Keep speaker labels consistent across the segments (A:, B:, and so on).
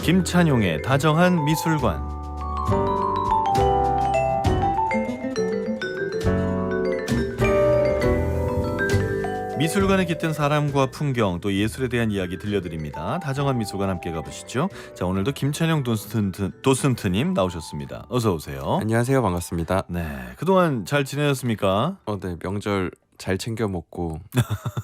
A: 김찬용의 다정한 미술관. 미술관에 깃든 사람과 풍경 또 예술에 대한 이야기 들려드립니다. 다정한 미술관 함께 가보시죠. 자, 오늘도 김찬용 도슨트님 나오셨습니다. 어서 오세요.
B: 안녕하세요. 반갑습니다.
A: 네, 그동안 잘 지내셨습니까?
B: 네, 명절 잘 챙겨 먹고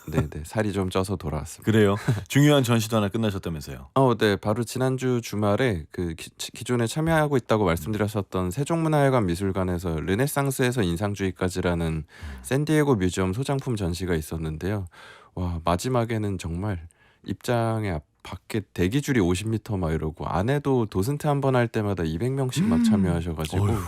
B: 네네 살이 좀 쪄서 돌아왔습니다.
A: 그래요? 중요한 전시도 하나 끝나셨다면서요?
B: 네, 바로 지난주 주말에 그 기존에 참여하고 있다고 말씀드렸었던 세종문화회관 미술관에서 르네상스에서 인상주의까지라는 샌디에고 뮤지엄 소장품 전시가 있었는데요. 와, 마지막에는 정말 입장에 밖에 대기줄이 50m 막 이러고 안에도 도슨트 한 번 할 때마다 200명씩 막 참여하셔가지고
A: 어휴.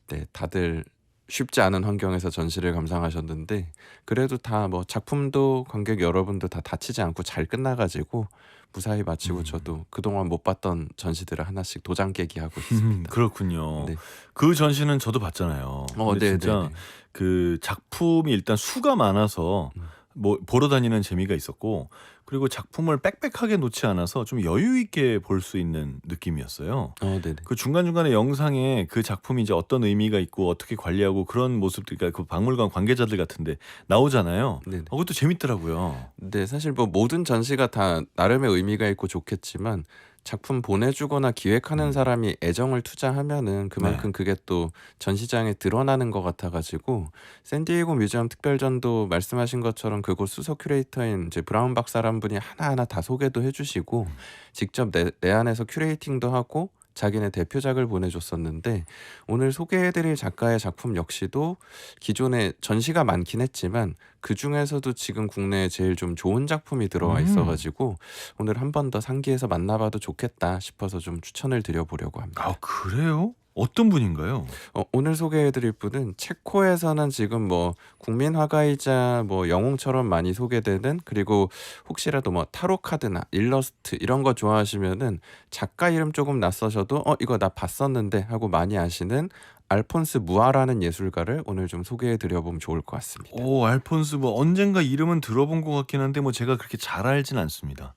B: 네, 다들 쉽지 않은 환경에서 전시를 감상하셨는데 그래도 다 뭐 작품도 관객 여러분도 다 다치지 않고 잘 끝나가지고 무사히 마치고 저도 그동안 못 봤던 전시들을 하나씩 도장 깨기 하고 있습니다.
A: 그렇군요.
B: 네.
A: 그 전시는 저도 봤잖아요. 근데
B: 네,
A: 진짜
B: 네, 네.
A: 그 작품이 일단 수가 많아서 뭐 보러 다니는 재미가 있었고, 그리고 작품을 빽빽하게 놓지 않아서 좀 여유 있게 볼 수 있는 느낌이었어요.
B: 네네.
A: 그 중간중간에 영상에 그 작품이 이제 어떤 의미가 있고 어떻게 관리하고 그런 모습들, 그러니까 그 박물관 관계자들 같은데 나오잖아요.
B: 네네.
A: 그것도 재밌더라고요.
B: 네, 사실 뭐 모든 전시가 다 나름의 의미가 있고 좋겠지만 작품 보내주거나 기획하는 사람이 애정을 투자하면은 그만큼 그게 또 전시장에 드러나는 것 같아가지고 샌디에고 뮤지엄 특별전도 말씀하신 것처럼 그곳 수석 큐레이터인 이제 브라운 박사란 분이 하나하나 다 소개도 해주시고 직접 내 안에서 큐레이팅도 하고 자기네 대표작을 보내줬었는데 오늘 소개해드릴 작가의 작품 역시도 기존에 전시가 많긴 했지만 그 중에서도 지금 국내에 제일 좀 좋은 작품이 들어와 있어가지고 오늘 한 번 더 상기해서 만나봐도 좋겠다 싶어서 좀 추천을 드려보려고 합니다.
A: 아, 그래요? 어떤 분인가요?
B: 오늘 소개해드릴 분은 체코에서는 지금 뭐 국민 화가이자 뭐 영웅처럼 많이 소개되는, 그리고 혹시라도 뭐 타로 카드나 일러스트 이런 거 좋아하시면은 작가 이름 조금 낯서셔도 이거 나 봤었는데 하고 많이 아시는 알폰스 무아라는 예술가를 오늘 좀 소개해드려보면 좋을 것 같습니다.
A: 오, 알폰스, 뭐 언젠가 이름은 들어본 것 같긴 한데 뭐 제가 그렇게 잘 알진 않습니다.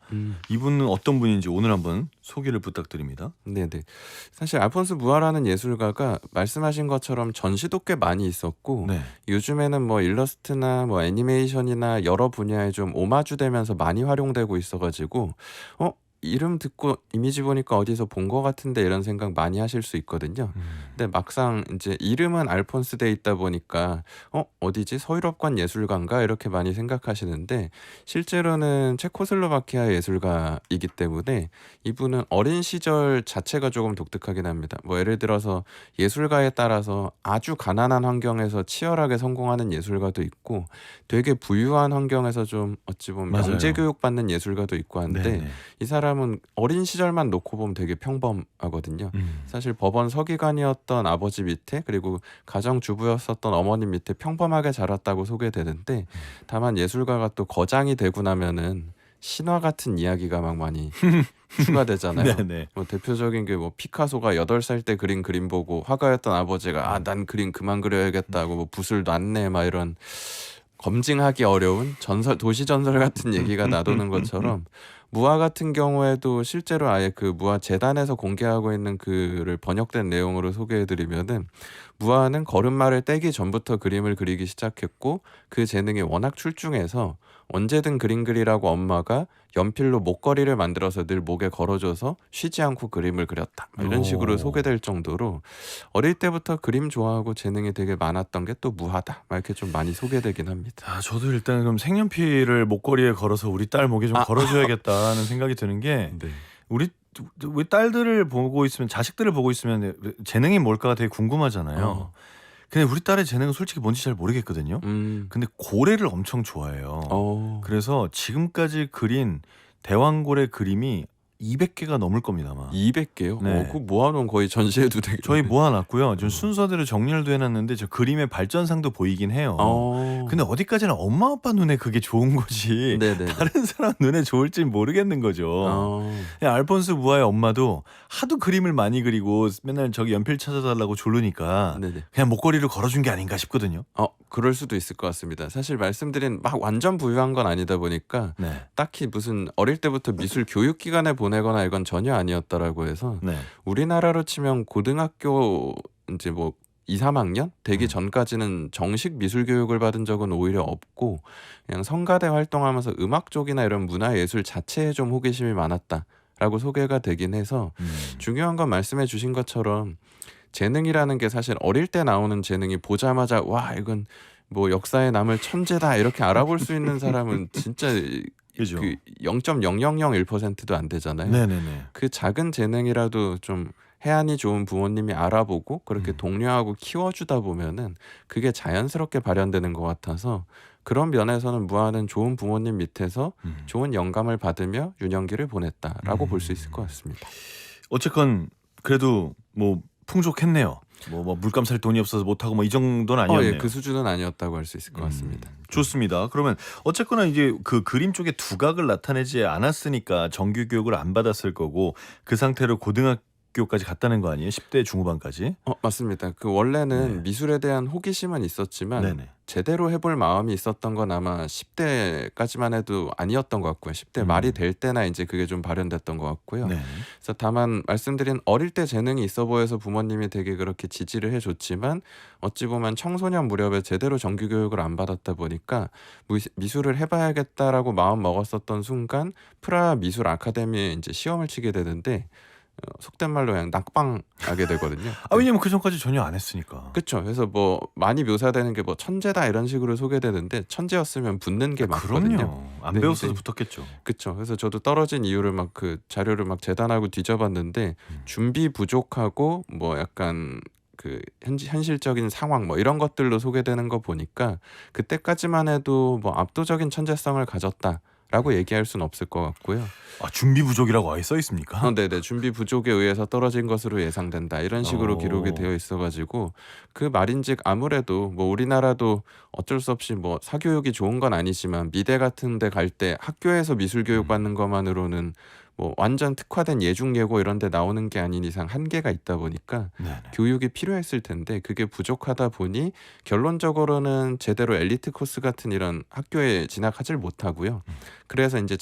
A: 이분은 어떤 분인지 오늘 한번 소개를 부탁드립니다.
B: 네네. 사실 알폰스 무아라는 예술가가 말씀하신 것처럼 전시도 꽤 많이 있었고
A: 네.
B: 요즘에는 뭐 일러스트나 뭐 애니메이션이나 여러 분야에 좀 오마주 되면서 많이 활용되고 있어가지고 이름 듣고 이미지 보니까 어디서 본 것 같은데 이런 생각 많이 하실 수 있거든요. 근데 막상 이제 이름은 알폰스 돼 있다 보니까 어디지? 서유럽관 예술가인가? 이렇게 많이 생각하시는데 실제로는 체코슬로바키아 예술가이기 때문에 이분은 어린 시절 자체가 조금 독특하긴 합니다. 뭐 예를 들어서 예술가에 따라서 아주 가난한 환경에서 치열하게 성공하는 예술가도 있고 되게 부유한 환경에서 좀 어찌 보면
A: 맞아요.
B: 영재 교육받는 예술가도 있고 한데
A: 네네.
B: 이 사람은 어린 시절만 놓고 보면 되게 평범하거든요. 사실 법원 서기관이었던 아버지 밑에 그리고 가정주부였었던 어머님 밑에 평범하게 자랐다고 소개되는데 다만 예술가가 또 거장이 되고 나면은 신화 같은 이야기가 막 많이 추가되잖아요.
A: 네네.
B: 뭐 대표적인 게 뭐 피카소가 8살 때 그린 그림 보고 화가였던 아버지가 난 그림 그만 그려야겠다고 뭐 붓을 놨네 막 이런 검증하기 어려운 도시 전설 같은 얘기가 나도는 것처럼 무아 같은 경우에도 실제로 아예 그 무아 재단에서 공개하고 있는 글을 번역된 내용으로 소개해드리면은 무아는 걸음마를 떼기 전부터 그림을 그리기 시작했고 그 재능이 워낙 출중해서 언제든 그림 그리라고 엄마가 연필로 목걸이를 만들어서 늘 목에 걸어줘서 쉬지 않고 그림을 그렸다. 이런 식으로 소개될 정도로 어릴 때부터 그림 좋아하고 재능이 되게 많았던 게 또 무하다. 이렇게 좀 많이 소개되긴 합니다.
A: 저도 일단 그럼 색연필을 목걸이에 걸어서 우리 딸 목에 좀 걸어줘야겠다는 생각이 드는 게,
B: 네.
A: 우리 딸들을 보고 있으면, 자식들을 보고 있으면 재능이 뭘까 되게 궁금하잖아요. 근데 우리 딸의 재능은 솔직히 뭔지 잘 모르겠거든요. 근데 고래를 엄청 좋아해요. 그래서 지금까지 그린 대왕고래 그림이 200개가 넘을 겁니다 아마.
B: 200개요?
A: 네.
B: 그거 모아놓은 거의 전시회도 되겠네.
A: 저희 모아놨고요. 좀 순서대로 정렬도 해놨는데 저 그림의 발전상도 보이긴 해요. 근데 어디까지나 엄마 아빠 눈에 그게 좋은 거지
B: 네네.
A: 다른 사람 눈에 좋을지 모르겠는 거죠. 그냥 알폰스 무아의 엄마도 하도 그림을 많이 그리고 맨날 저기 연필 찾아달라고 조르니까
B: 네네.
A: 그냥 목걸이를 걸어준 게 아닌가 싶거든요.
B: 그럴 수도 있을 것 같습니다. 사실 말씀드린 막 완전 부유한 건 아니다 보니까
A: 네.
B: 딱히 무슨 어릴 때부터 미술 교육기관에 보내거나 이건 전혀 아니었더라고 해서
A: 네.
B: 우리나라로 치면 고등학교 이제 뭐 2, 3학년 되기 전까지는 정식 미술 교육을 받은 적은 오히려 없고 그냥 성가대 활동하면서 음악 쪽이나 이런 문화예술 자체에 좀 호기심이 많았다라고 소개가 되긴 해서 중요한 건 말씀해 주신 것처럼 재능이라는 게 사실 어릴 때 나오는 재능이 보자마자 와 이건 뭐 역사에 남을 천재다 이렇게 알아볼 수 있는 사람은 진짜
A: 그죠.
B: 그 0.0001%도 안 되잖아요.
A: 네네네.
B: 그 작은 재능이라도 좀 해안이 좋은 부모님이 알아보고 그렇게 독려하고 키워주다 보면은 그게 자연스럽게 발현되는 것 같아서 그런 면에서는 무아는 좋은 부모님 밑에서 좋은 영감을 받으며 유년기를 보냈다라고 볼 수 있을 것 같습니다.
A: 어쨌건 그래도 뭐 풍족했네요. 뭐 물감 살 돈이 없어서 못하고 뭐 이 정도는 아니었네요.
B: 그 수준은 아니었다고 할 수 있을 것 같습니다.
A: 좋습니다. 그러면 어쨌거나 이제 그 그림 쪽에 두각을 나타내지 않았으니까 정규 교육을 안 받았을 거고 그 상태로 고등학교까지 갔다는 거 아니에요? 10대 중후반까지?
B: 맞습니다. 그 원래는
A: 네.
B: 미술에 대한 호기심은 있었지만
A: 네네.
B: 제대로 해볼 마음이 있었던 건 아마 10대까지만 해도 아니었던 것 같고요. 10대 말이 될 때나 이제 그게 좀 발현됐던 것 같고요.
A: 네.
B: 그래서 다만 말씀드린 어릴 때 재능이 있어 보여서 부모님이 되게 그렇게 지지를 해줬지만 어찌 보면 청소년 무렵에 제대로 정규 교육을 안 받았다 보니까 미술을 해봐야겠다라고 마음 먹었었던 순간 프라하 미술 아카데미에 이제 시험을 치게 되는데 속된 말로 그냥 낙방하게 되거든요.
A: 왜냐면 그 전까지 전혀 안 했으니까.
B: 그렇죠. 그래서 뭐 많이 묘사되는 게 뭐 천재다 이런 식으로 소개되는데 천재였으면 붙는 게 맞거든요.
A: 그럼요. 안
B: 네,
A: 배웠어도
B: 네.
A: 붙었겠죠.
B: 그렇죠. 그래서 저도 떨어진 이유를 막 그 자료를 막 재단하고 뒤져봤는데 준비 부족하고 뭐 약간 그 현실적인 상황 뭐 이런 것들로 소개되는 거 보니까 그때까지만 해도 뭐 압도적인 천재성을 가졌다라고 얘기할 수는 없을 것 같고요.
A: 준비 부족이라고 아예 써 있습니까?
B: 네네. 준비 부족에 의해서 떨어진 것으로 예상된다. 이런 식으로 기록이 되어 있어가지고 그 말인즉 아무래도 뭐 우리나라도 어쩔 수 없이 뭐 사교육이 좋은 건 아니지만 미대 같은 데 갈 때 학교에서 미술 교육 받는 것만으로는 뭐 완전 특화된 예중예고 이런 데 나오는 게 아닌 이상 한계가 있다 보니까
A: 네네.
B: 교육이 필요했을 텐데 그게 부족하다 보니 결론적으로는 제대로 엘리트 코스 같은 이런 학교에 진학하질 못하고요. 그래서 이제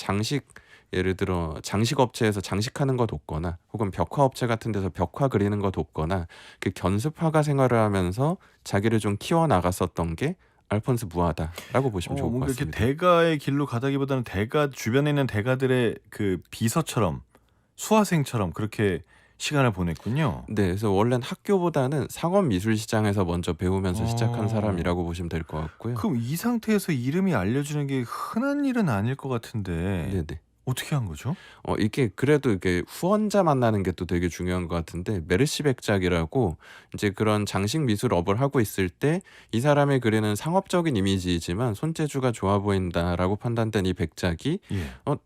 B: 예를 들어 장식업체에서 장식하는 거 돕거나 혹은 벽화업체 같은 데서 벽화 그리는 거 돕거나 그 견습화가 생활을 하면서 자기를 좀 키워나갔었던 게 알폰스 무아다라고 보시면 좋을 것
A: 뭔가 이렇게
B: 같습니다.
A: 대가의 길로 가다기보다는 대가 주변에 있는 대가들의 그 비서처럼 수화생처럼 그렇게 시간을 보냈군요.
B: 네, 그래서 원래는 학교보다는 상업 미술 시장에서 먼저 배우면서 시작한 사람이라고 보시면 될 것 같고요.
A: 그럼 이 상태에서 이름이 알려주는 게 흔한 일은 아닐 것 같은데
B: 네네.
A: 어떻게 한 거죠?
B: 이게 그래도 이게 후원자 만나는 게 또 되게 중요한 것 같은데 메르시 백작이라고 이제 그런 장식 미술업을 하고 있을 때 이 사람이 그리는 상업적인 이미지이지만 손재주가 좋아 보인다라고 판단된 이 백작이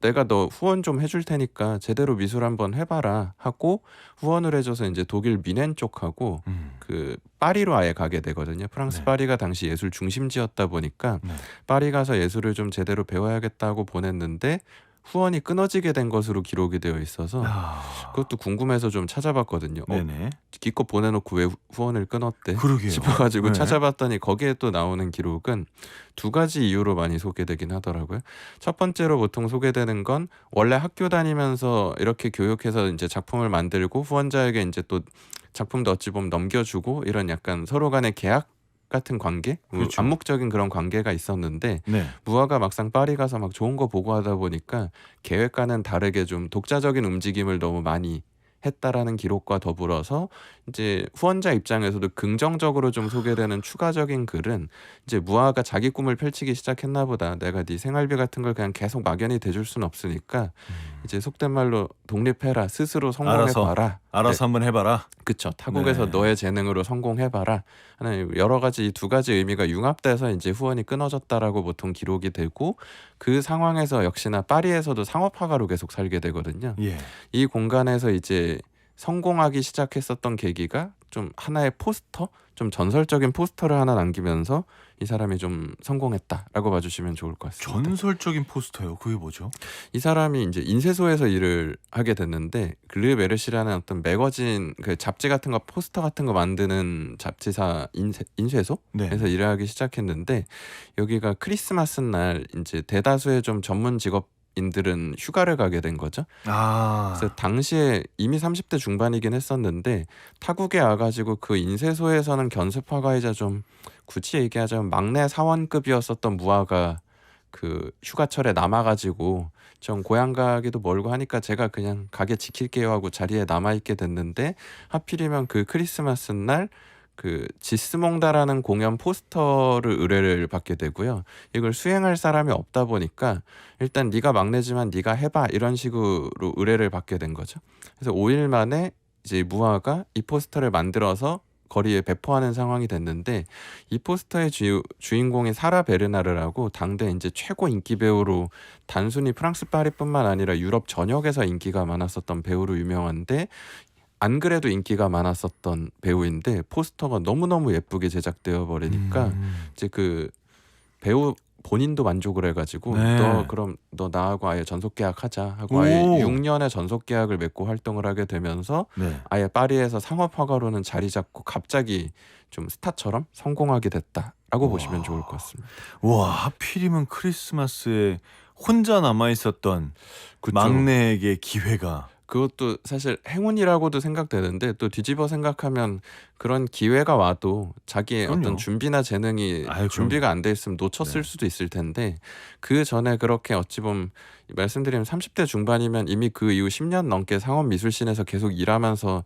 B: 내가 너 후원 좀 해줄 테니까 제대로 미술 한번 해봐라 하고 후원을 해줘서 이제 독일 미넨 쪽하고 그 파리로 아예 가게 되거든요. 프랑스
A: 네.
B: 파리가 당시 예술 중심지였다 보니까
A: 네.
B: 파리 가서 예술을 좀 제대로 배워야겠다고 보냈는데 후원이 끊어지게 된 것으로 기록이 되어 있어서 그것도 궁금해서 좀 찾아봤거든요.
A: 네네.
B: 기껏 보내놓고 왜 후원을 끊었대
A: 그러게요.
B: 싶어가지고
A: 네.
B: 찾아봤더니 거기에 또 나오는 기록은 두 가지 이유로 많이 소개되긴 하더라고요. 첫 번째로 보통 소개되는 건 원래 학교 다니면서 이렇게 교육해서 이제 작품을 만들고 후원자에게 이제 또 작품도 어찌 보면 넘겨주고 이런 약간 서로 간의 계약 같은 관계,
A: 그렇죠.
B: 암묵적인 그런 관계가 있었는데
A: 네.
B: 무아가 막상 파리 가서 막 좋은 거 보고 하다 보니까 계획과는 다르게 좀 독자적인 움직임을 너무 많이 했다라는 기록과 더불어서 이제 후원자 입장에서도 긍정적으로 좀 소개되는 추가적인 글은 이제 무아가 자기 꿈을 펼치기 시작했나 보다. 내가 네 생활비 같은 걸 그냥 계속 막연히 대줄 수는 없으니까 이제 속된 말로 독립해라. 스스로 성공해봐라.
A: 알아서 한번 해봐라.
B: 그쵸. 타국에서
A: 네.
B: 너의 재능으로 성공해봐라 하는 여러 가지 이 두 가지 의미가 융합돼서 이제 후원이 끊어졌다라고 보통 기록이 되고 그 상황에서 역시나 파리에서도 상업화가로 계속 살게 되거든요.
A: 예.
B: 이 공간에서 이제 성공하기 시작했었던 계기가 좀 하나의 포스터, 좀 전설적인 포스터를 하나 남기면서 이 사람이 좀 성공했다라고 봐주시면 좋을 것 같습니다.
A: 전설적인 포스터요. 그게 뭐죠?
B: 이 사람이 이제 인쇄소에서 일을 하게 됐는데 르 메르시라는 어떤 매거진 그 잡지 같은 거 포스터 같은 거 만드는 잡지사 인쇄소에서
A: 네.
B: 일을 하기 시작했는데 여기가 크리스마스 날 이제 대다수의 좀 전문 직업인들은 휴가를 가게 된 거죠. 그래서 당시에 이미 30대 중반이긴 했었는데 타국에 와가지고 그 인쇄소에서는 견습화가이자 좀 굳이 얘기하자면 막내 사원급이었었던 무화가 그 휴가철에 남아가지고 전 고향 가기도 멀고 하니까 제가 그냥 가게 지킬게요 하고 자리에 남아있게 됐는데 하필이면 그 크리스마스 날 그 지스몽다라는 공연 포스터를 의뢰를 받게 되고요. 이걸 수행할 사람이 없다 보니까 일단 네가 막내지만 네가 해봐 이런 식으로 의뢰를 받게 된 거죠. 그래서 5일 만에 이제 무화가 이 포스터를 만들어서 거리에 배포하는 상황이 됐는데 이 포스터의 주인공이 사라 베르나르라고 당대 이제 최고 인기 배우로 단순히 프랑스 파리뿐만 아니라 유럽 전역에서 인기가 많았었던 배우로 유명한데 안 그래도 인기가 많았었던 배우인데 포스터가 너무너무 예쁘게 제작되어 버리니까 이제 그 배우 본인도 만족을 해가지고
A: 네.
B: 너 나하고 아예 전속 계약하자 하고 아예 6년의 전속 계약을 맺고 활동을 하게 되면서
A: 네.
B: 아예 파리에서 상업화가로는 자리 잡고 갑자기 좀 스타처럼 성공하게 됐다라고 보시면 좋을 것 같습니다.
A: 와, 하필이면 크리스마스에 혼자 남아 있었던
B: 그쵸.
A: 막내에게 기회가.
B: 그것도 사실 행운이라고도 생각되는데 또 뒤집어 생각하면 그런 기회가 와도 자기의
A: 그럼요.
B: 어떤 준비나 재능이
A: 아유,
B: 준비가 안 돼 있으면 놓쳤을
A: 네.
B: 수도 있을 텐데 그 전에 그렇게 어찌 보면 말씀드리면 30대 중반이면 이미 그 이후 10년 넘게 상업 미술씬에서 계속 일하면서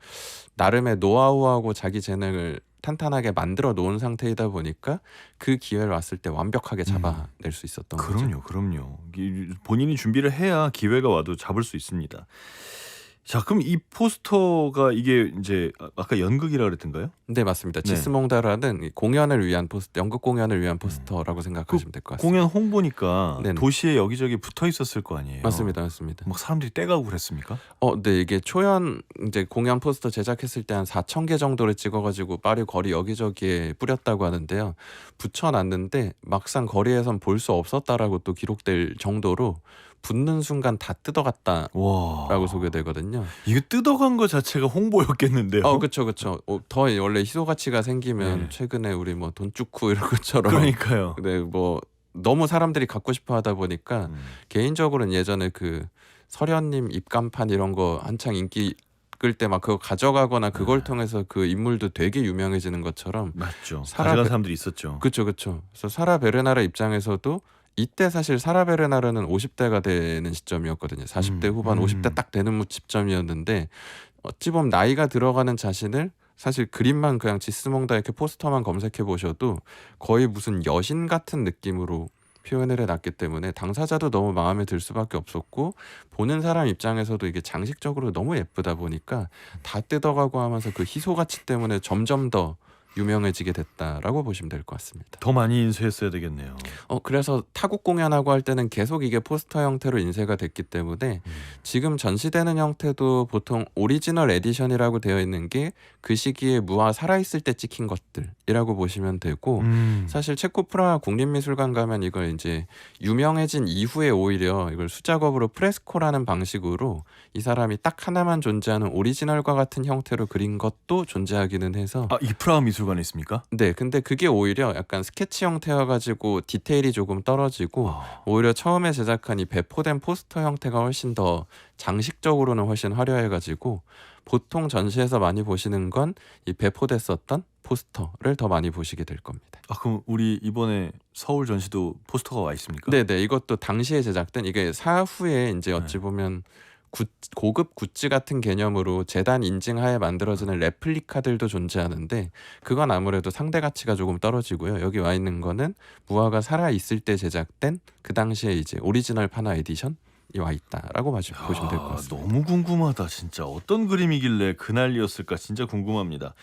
B: 나름의 노하우하고 자기 재능을 탄탄하게 만들어 놓은 상태이다 보니까 그 기회를 왔을 때 완벽하게 잡아낼 수 있었던 거죠.
A: 그럼요. 본인이 준비를 해야 기회가 와도 잡을 수 있습니다. 자, 그럼 이 포스터가 이게 이제 아까 연극이라 그랬던가요?
B: 네, 맞습니다.
A: 네.
B: 지스몽다라는 공연을 위한 포스터, 연극 공연을 위한 포스터라고 생각하시면 될 것 같습니다.
A: 공연 홍보니까
B: 네네.
A: 도시에 여기저기 붙어 있었을 거 아니에요.
B: 맞습니다.
A: 막 사람들이 떼가고 그랬습니까?
B: 네, 이게 초연 이제 공연 포스터 제작했을 때 한 4,000개 정도를 찍어가지고 파리 거리 여기저기에 뿌렸다고 하는데요. 붙여놨는데 막상 거리에선 볼 수 없었다라고 또 기록될 정도로 붙는 순간 다 뜯어갔다라고
A: 와,
B: 소개되거든요.
A: 이거 뜯어간 거 자체가 홍보였겠는데요.
B: 그렇죠. 더 원래 희소 가치가 생기면
A: 네.
B: 최근에 우리 뭐 돈쭈쿠 이런 것처럼
A: 그러니까요.
B: 네, 뭐 너무 사람들이 갖고 싶어 하다 보니까 개인적으로는 예전에 그 설현님 입간판 이런 거 한창 인기 끌 때 막 그거 가져가거나 그걸 통해서 그 인물도 되게 유명해지는 것처럼
A: 맞죠.
B: 사라
A: 가져간
B: 베-
A: 사람들이 있었죠.
B: 그렇죠. 그래서 사라 베르나르 입장에서도 이때 사실 사라 베르나르는 50대가 되는 시점이었거든요. 40대 후반 50대 딱 되는 시점이었는데 어찌 보면 나이가 들어가는 자신을 사실 그림만 그냥 지스몽다 이렇게 포스터만 검색해 보셔도 거의 무슨 여신 같은 느낌으로 표현을 해놨기 때문에 당사자도 너무 마음에 들 수밖에 없었고 보는 사람 입장에서도 이게 장식적으로 너무 예쁘다 보니까 다 뜯어가고 하면서 그 희소 가치 때문에 점점 더 유명해지게 됐다라고 보시면 될 것 같습니다.
A: 더 많이 인쇄했어야 되겠네요.
B: 그래서 타국 공연하고 할 때는 계속 이게 포스터 형태로 인쇄가 됐기 때문에 지금 전시되는 형태도 보통 오리지널 에디션이라고 되어 있는 게 그 시기에 무화 살아있을 때 찍힌 것들이라고 보시면 되고 사실 체코 프라하 국립미술관 가면 이걸 이제 유명해진 이후에 오히려 이걸 수작업으로 프레스코라는 방식으로 이 사람이 딱 하나만 존재하는 오리지널과 같은 형태로 그린 것도 존재하기는 해서
A: 이 프라하 미술관에 있습니까?
B: 네, 근데 그게 오히려 약간 스케치 형태여가지고 디테일이 조금 떨어지고 오히려 처음에 제작한 이 배포된 포스터 형태가 훨씬 더 장식적으로는 훨씬 화려해가지고 보통 전시에서 많이 보시는 건 이 배포됐었던 포스터를 더 많이 보시게 될 겁니다.
A: 그럼 우리 이번에 서울 전시도 포스터가 와 있습니까?
B: 네네, 이것도 당시에 제작된 이게 사후에 이제 어찌 보면 고급 굿즈 같은 개념으로 재단 인증하에 만들어지는 레플리카들도 존재하는데 그건 아무래도 상대 가치가 조금 떨어지고요. 여기 와 있는 거는 무화가 살아 있을 때 제작된 그 당시에 이제 오리지널 파나 에디션 와 있다라고 보시면 될 것 같습니다.
A: 너무 궁금하다 진짜. 어떤 그림이길래 그 난리였을까 진짜 궁금합니다.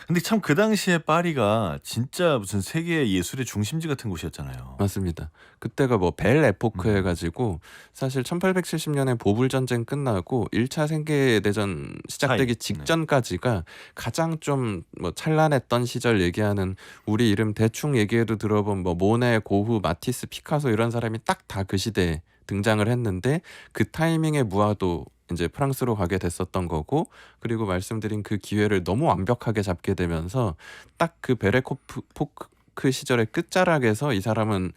A: 근데 참 그 당시에 파리가 진짜 무슨 세계 예술의 중심지 같은 곳이었잖아요.
B: 맞습니다. 그때가 뭐 벨 에포크
A: 음.
B: 해가지고 사실 1870년에 보불 전쟁 끝나고 1차 세계 대전 시작되기
A: 사이. 네.
B: 직전까지가 가장 좀 뭐 찬란했던 시절 얘기하는, 우리 이름 대충 얘기해도 들어본 뭐 모네, 고흐, 마티스, 피카소 이런 사람이 딱 다 그 시대에 등장을 했는데, 그 타이밍에 무아도 이제 프랑스로 가게 됐었던 거고, 그리고 말씀드린 그 기회를 너무 완벽하게 잡게 되면서 딱 그 베레코프 시절의 끝자락에서 이 사람은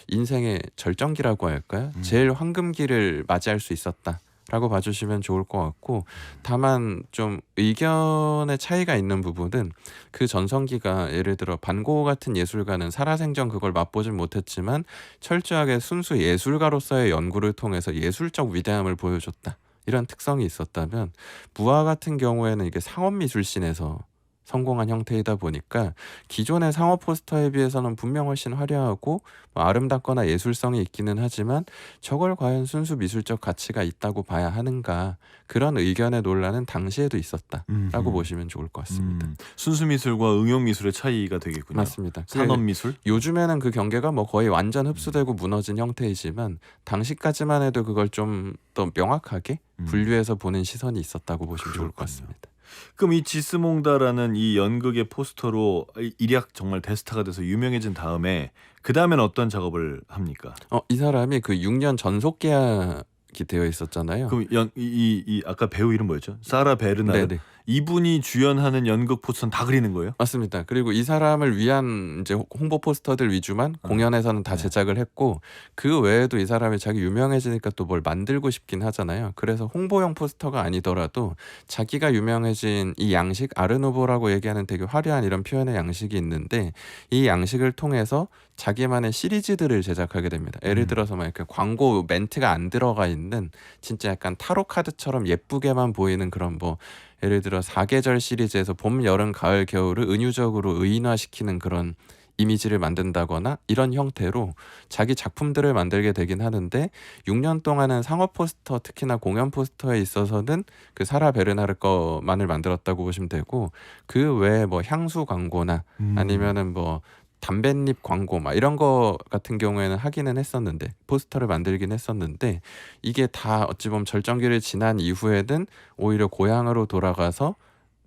B: 인생의 절정기라고 할까요? 제일 황금기를 맞이할 수 있었다라고 봐주시면 좋을 것 같고, 다만 좀 의견의 차이가 있는 부분은 그 전성기가 예를 들어 반고 같은 예술가는 살아생전 그걸 맛보진 못했지만 철저하게 순수 예술가로서의 연구를 통해서 예술적 위대함을 보여줬다, 이런 특성이 있었다면, 무아 같은 경우에는 이게 상업미술씬에서 성공한 형태이다 보니까 기존의 상업 포스터에 비해서는 분명 훨씬 화려하고 뭐 아름답거나 예술성이 있기는 하지만 저걸 과연 순수 미술적 가치가 있다고 봐야 하는가, 그런 의견의 논란은 당시에도 있었다라고 보시면 좋을 것 같습니다.
A: 순수 미술과 응용 미술의 차이가 되겠군요.
B: 맞습니다.
A: 산업 미술?
B: 요즘에는 그 경계가 뭐 거의 완전 흡수되고 무너진 형태이지만 당시까지만 해도 그걸 좀 더 명확하게 분류해서 보는 시선이 있었다고 보시면 좋을 것
A: 그렇군요.
B: 같습니다.
A: 그럼 이 지스몽다라는 이 연극의 포스터로 일약 정말 대스타가 돼서 유명해진 다음에 그 다음엔 어떤 작업을 합니까?
B: 이 사람이 그 6년 전속 계약이 되어 있었잖아요.
A: 그럼 이 아까 배우 이름 뭐였죠? 사라 베르나르.
B: 네네.
A: 이분이 주연하는 연극 포스터는 다 그리는 거예요?
B: 맞습니다. 그리고 이 사람을 위한 이제 홍보 포스터들 위주만 공연에서는 다 제작을 했고, 그 외에도 이 사람이 자기 유명해지니까 또 뭘 만들고 싶긴 하잖아요. 그래서 홍보용 포스터가 아니더라도 자기가 유명해진 이 양식, 아르누보라고 얘기하는 되게 화려한 이런 표현의 양식이 있는데, 이 양식을 통해서 자기만의 시리즈들을 제작하게 됩니다. 예를 들어서 막 이렇게 광고 멘트가 안 들어가 있는 진짜 약간 타로 카드처럼 예쁘게만 보이는 그런 뭐 예를 들어 사계절 시리즈에서 봄, 여름, 가을, 겨울을 은유적으로 의인화시키는 그런 이미지를 만든다거나 이런 형태로 자기 작품들을 만들게 되긴 하는데, 6년 동안은 상업 포스터, 특히나 공연 포스터에 있어서는 그 사라 베르나르 거만을 만들었다고 보시면 되고, 그 외에 뭐 향수 광고나 아니면은 뭐 담뱃잎 광고 막 이런 거 같은 경우에는 하기는 했었는데, 포스터를 만들긴 했었는데, 이게 다 어찌 보면 절정기를 지난 이후에는 오히려 고향으로 돌아가서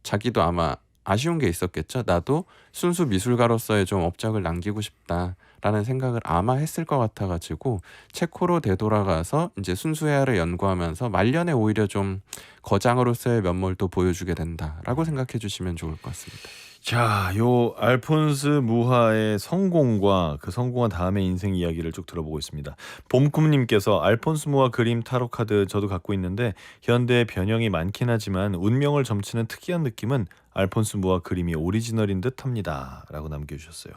B: 자기도 아마 아쉬운 게 있었겠죠. 나도 순수 미술가로서의 좀 업적을 남기고 싶다라는 생각을 아마 했을 것 같아가지고 체코로 되돌아가서 이제 순수회화를 연구하면서 말년에 오히려 좀 거장으로서의 면모를 또 보여주게 된다라고 생각해 주시면 좋을 것 같습니다.
A: 자, 요 알폰스 무하의 성공과 그 성공한 다음의 인생 이야기를 쭉 들어보고 있습니다. 봄꿈님께서 알폰스 무하 그림 타로 카드 저도 갖고 있는데 현대 변형이 많긴 하지만 운명을 점치는 특이한 느낌은 알폰스 무하 그림이 오리지널인 듯합니다. 라고 남겨주셨어요.